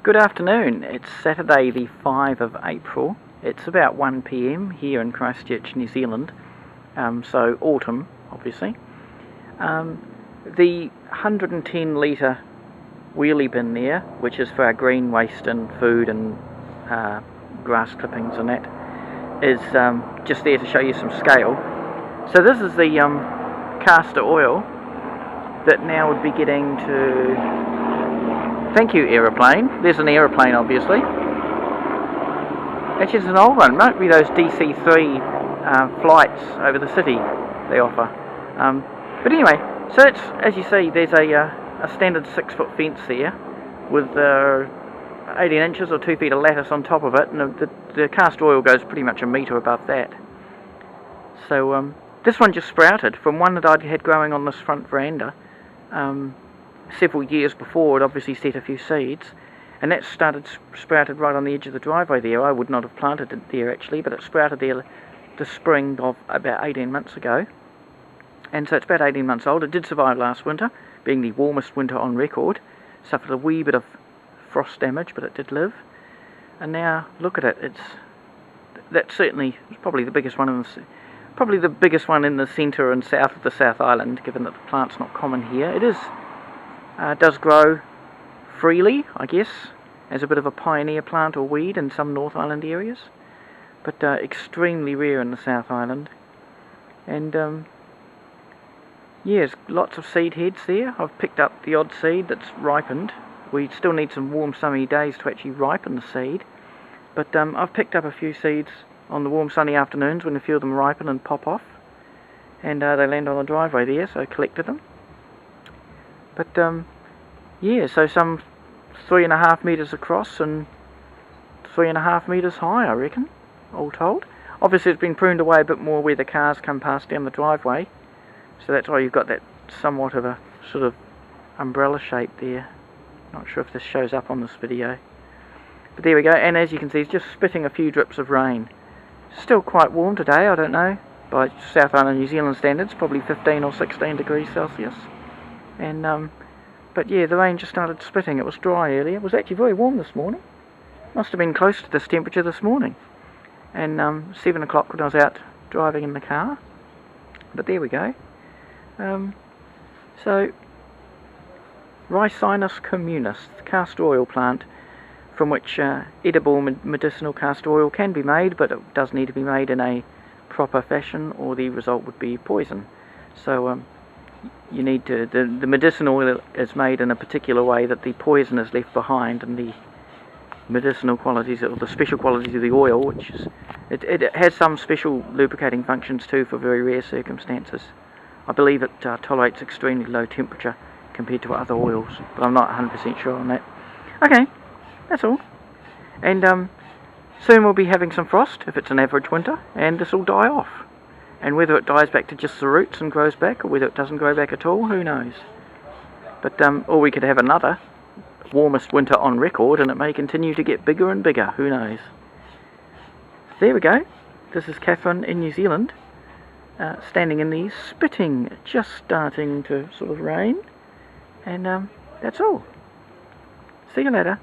Good afternoon. It's Saturday the 5th of April. It's about 1 PM here in Christchurch, New Zealand. So autumn, obviously. The 110 litre wheelie bin there, which is for our green waste and food and grass clippings and that, is just there to show you some scale. So this is the castor oil that now would be getting to... Thank you, aeroplane. There's an aeroplane, obviously. Actually, it's an old one. Might be those DC-3 flights over the city they offer. But anyway, so it's, as you see, there's a standard 6-foot fence there with 18 inches or 2 feet of lattice on top of it, and the castor oil goes pretty much a metre above that. So this one just sprouted from one that I'd had growing on this front veranda. Several years before, it obviously set a few seeds, and that sprouted right on the edge of the driveway there. I would not have planted it there actually, but it sprouted there the spring of about 18 months ago, and so it's about 18 months old. It did survive last winter, being the warmest winter on record. Suffered a wee bit of frost damage, but it did live. And now look at it. That's certainly probably the biggest one in the centre and south of the South Island, given that the plant's not common here. It is. Does grow freely, I guess, as a bit of a pioneer plant or weed in some North Island areas, but extremely rare in the South Island. And yes, lots of seed heads there. I've picked up the odd seed that's ripened. We still need some warm sunny days to actually ripen the seed, but I've picked up a few seeds on the warm sunny afternoons when a few of them ripen and pop off, and they land on the driveway there, so I collected them. But yeah, so some 3.5 metres across and 3.5 metres high, I reckon, all told. Obviously it's been pruned away a bit more where the cars come past down the driveway, so that's why you've got that somewhat of a sort of umbrella shape there. Not sure if this shows up on this video, but there we go. And as you can see, it's just spitting a few drips of rain. Still quite warm today, I don't know, by South Island New Zealand standards, probably 15 or 16 degrees Celsius. And but yeah, the rain just started spitting. It was dry earlier. It was actually very warm this morning. Must have been close to this temperature this morning. And 7 o'clock when I was out driving in the car. But there we go. So Ricinus communis, the castor oil plant, from which edible medicinal castor oil can be made, but it does need to be made in a proper fashion, or the result would be poison. So you need to, the medicinal oil is made in a particular way that the poison is left behind, and the medicinal qualities, or the special qualities of the oil, which is, it has some special lubricating functions too for very rare circumstances. I believe it tolerates extremely low temperature compared to other oils, but I'm not 100% sure on that. Okay, that's all. And soon we'll be having some frost, if it's an average winter, and this will die off. And whether it dies back to just the roots and grows back, or whether it doesn't grow back at all, who knows. But or we could have another warmest winter on record, and it may continue to get bigger and bigger, who knows. There we go. This is Catherine in New Zealand, standing in the spitting, just starting to sort of rain. And that's all. See you later.